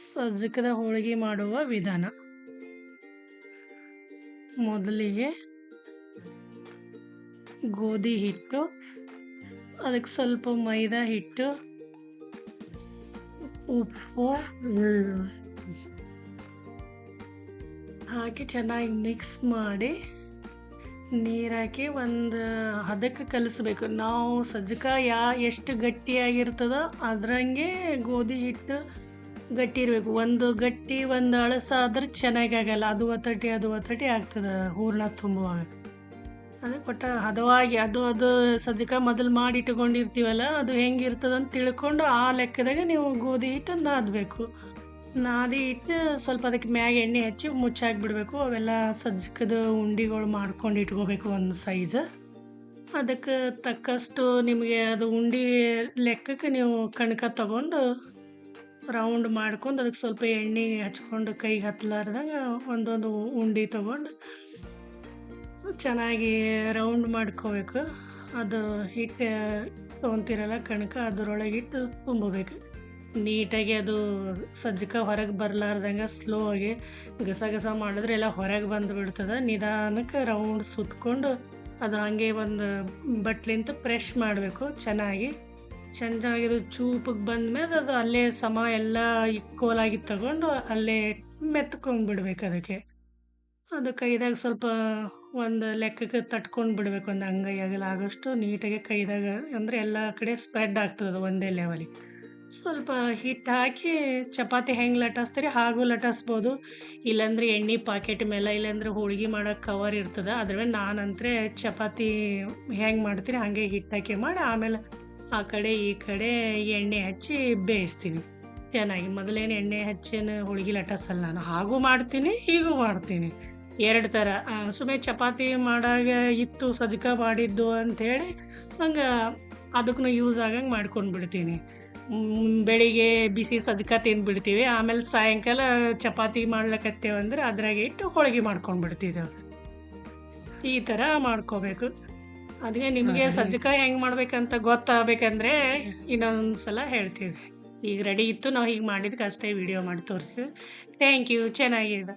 ಸಜ್ಜಕದ ಹೋಳಿಗೆ ಮಾಡುವ ವಿಧಾನ. ಮೊದಲಿಗೆ ಗೋಧಿ ಹಿಟ್ಟು, ಅದಕ್ಕೆ ಸ್ವಲ್ಪ ಮೈದಾ ಹಿಟ್ಟು, ಉಪ್ಪು ಹಾಕಿ ಚೆನ್ನಾಗಿ ಮಿಕ್ಸ್ ಮಾಡಿ ನೀರು ಹಾಕಿ ಒಂದು ಹದಕ್ಕೆ ಕಲಿಸ್ಬೇಕು. ನಾವು ಸಜ್ಜಕ ಎಷ್ಟು ಗಟ್ಟಿಯಾಗಿರ್ತದೋ ಅದರಂಗೆ ಗೋಧಿ ಹಿಟ್ಟು ಗಟ್ಟಿ ಇರಬೇಕು. ಒಂದು ಗಟ್ಟಿ ಒಂದು ಅಳಸಾದ್ರೆ ಚೆನ್ನಾಗಿ ಆಗಲ್ಲ, ಅದು ಒತ್ತಟಿ ಆಗ್ತದೆ ಹೂರಣ ತುಂಬುವಾಗ. ಅದಕ್ಕೆ ಒಟ್ಟು ಹದವಾಗಿ ಅದು ಸಜ್ಜಕ ಮೊದಲು ಮಾಡಿ ಇಟ್ಕೊಂಡಿರ್ತೀವಲ್ಲ, ಅದು ಹೆಂಗಿರ್ತದೆ ಅಂತ ತಿಳ್ಕೊಂಡು ಆ ಲೆಕ್ಕದಾಗ ನೀವು ಗೋಧಿ ಹಿಟ್ಟು ನಾದಬೇಕು. ನಾದಿ ಇಟ್ಟು ಸ್ವಲ್ಪ ಅದಕ್ಕೆ ಮ್ಯಾಗ ಎಣ್ಣೆ ಹಚ್ಚಿ ಮುಚ್ಚಾಕ್ಬಿಡ್ಬೇಕು. ಅವೆಲ್ಲ ಸಜ್ಜಕದ ಉಂಡೆಗಳು ಮಾಡ್ಕೊಂಡು ಇಟ್ಕೋಬೇಕು ಒಂದು ಸೈಜ್. ಅದಕ್ಕೆ ತಕ್ಕಷ್ಟು ನಿಮಗೆ ಅದು ಉಂಡೆ ಲೆಕ್ಕಕ್ಕೆ ನೀವು ಕಣಕ ತಗೊಂಡು ರೌಂಡ್ ಮಾಡ್ಕೊಂಡು ಅದಕ್ಕೆ ಸ್ವಲ್ಪ ಎಣ್ಣೆ ಹಚ್ಕೊಂಡು ಕೈಗೆ ಹತ್ತಲಾರ್ದಾಗ ಒಂದೊಂದು ಉಂಡೆ ತಗೊಂಡು ಚೆನ್ನಾಗಿ ರೌಂಡ್ ಮಾಡ್ಕೋಬೇಕು. ಅದು ಹಿಟ್ಟು ತೊಗೊತಿರಲ್ಲ ಕಣಕ, ಅದರೊಳಗಿಟ್ಟು ತುಂಬಬೇಕು ನೀಟಾಗಿ. ಅದು ಸಜ್ಜಕ ಹೊರಗೆ ಬರಲಾರ್ದಂಗೆ ಸ್ಲೋ ಆಗಿ ಗಸ ಮಾಡಿದ್ರೆ ಎಲ್ಲ ಹೊರಗೆ ಬಂದು ಬಿಡ್ತದೆ. ನಿಧಾನಕ್ಕೆ ರೌಂಡ್ ಸುತ್ಕೊಂಡು ಅದು ಹಾಗೆ ಒಂದು ಬಟ್ಲಿಂದ ಪ್ರೆಶ್ ಮಾಡಬೇಕು ಚೆನ್ನಾಗಿ. ಅದು ಚೂಪಿಗೆ ಬಂದಮೇಲೆ ಅದು ಅಲ್ಲೇ ಸಮ ಎಲ್ಲ ಈಕ್ವಲಾಗಿ ತಗೊಂಡು ಅಲ್ಲೇ ಮೆತ್ಕೊಂಡು ಬಿಡ್ಬೇಕು. ಅದು ಕೈದಾಗ ಸ್ವಲ್ಪ ಒಂದು ಲೆಕ್ಕಕ್ಕೆ ತಟ್ಕೊಂಡು ಬಿಡ್ಬೇಕು, ಒಂದು ಅಂಗೈ ಅಗಲ ಆಗೋಷ್ಟು ನೀಟಾಗಿ ಕೈದಾಗ, ಅಂದರೆ ಎಲ್ಲ ಕಡೆ ಸ್ಪ್ರೆಡ್ ಆಗ್ತದೆ ಒಂದೇ ಲೆವೆಲಿಗೆ. ಸ್ವಲ್ಪ ಹಿಟ್ಟು ಹಾಕಿ ಚಪಾತಿ ಹೆಂಗೆ ಲಟ್ಟಿಸ್ತೀರಿ ಹಾಗೂ ಲಟ್ಟಿಸ್ಬೋದು, ಇಲ್ಲಾಂದ್ರೆ ಎಣ್ಣೆ ಪಾಕೆಟ್ ಮೇಲೆ, ಇಲ್ಲಾಂದ್ರೆ ಹೋಳಿಗೆ ಮಾಡೋಕೆ ಕವರ್ ಇರ್ತದೆ ಅದ್ರ ಮೇಲೆ. ನಾನಂದ್ರೆ ಚಪಾತಿ ಹೆಂಗೆ ಮಾಡ್ತೀನಿ ಹಾಗೆ ಹಿಟ್ಟು ಹಾಕಿ ಮಾಡಿ ಆಮೇಲೆ ಆ ಕಡೆ ಈ ಕಡೆ ಎಣ್ಣೆ ಹಚ್ಚಿ ಬೇಯಿಸ್ತೀನಿ ಚೆನ್ನಾಗಿ. ಮೊದಲೇನು ಎಣ್ಣೆ ಹಚ್ಚೇನು ಹೋಳಿಗೆ ಲಟ್ಟಿಸಲ್ಲ ನಾನು, ಹಾಗೂ ಮಾಡ್ತೀನಿ ಹೀಗೂ ಮಾಡ್ತೀನಿ, ಎರಡು ಥರ. ಸುಮ್ಮನೆ ಚಪಾತಿ ಮಾಡಾಗ ಇತ್ತು ಸಜ್ಜಕ ಮಾಡಿದ್ದು ಅಂಥೇಳಿ ಹಂಗೆ ಅದಕ್ಕೂ ಯೂಸ್ ಆಗಂಗೆ ಮಾಡ್ಕೊಂಡು ಬಿಡ್ತೀನಿ. ಬೆಳಿಗ್ಗೆ ಬಿಸಿ ಸಜ್ಜಕ ತಿಂದುಬಿಡ್ತೀವಿ, ಆಮೇಲೆ ಸಾಯಂಕಾಲ ಚಪಾತಿ ಮಾಡ್ಲಕತ್ತೇವಂದ್ರೆ ಅದ್ರಾಗೆ ಇಟ್ಟು ಹೋಳಿಗೆ ಮಾಡ್ಕೊಂಡು ಬಿಡ್ತಿದ್ದೇವೆ. ಈ ಥರ ಮಾಡ್ಕೋಬೇಕು. ಅದಕ್ಕೆ ನಿಮಗೆ ಸಜ್ಜಕ ಹೆಂಗೆ ಮಾಡ್ಬೇಕಂತ ಗೊತ್ತಾಗಬೇಕಂದ್ರೆ ಇನ್ನೊಂದು ಸಲ ಹೇಳ್ತೀವಿ. ಈಗ ರೆಡಿ ಇತ್ತು, ನಾವು ಹೀಗೆ ಮಾಡಿದ್ದಕ್ಕೆ ಅಷ್ಟೇ ವಿಡಿಯೋ ಮಾಡಿ ತೋರಿಸ್ತೀವಿ. Thank you. ಚೆನ್ನಾಗಿದೆ.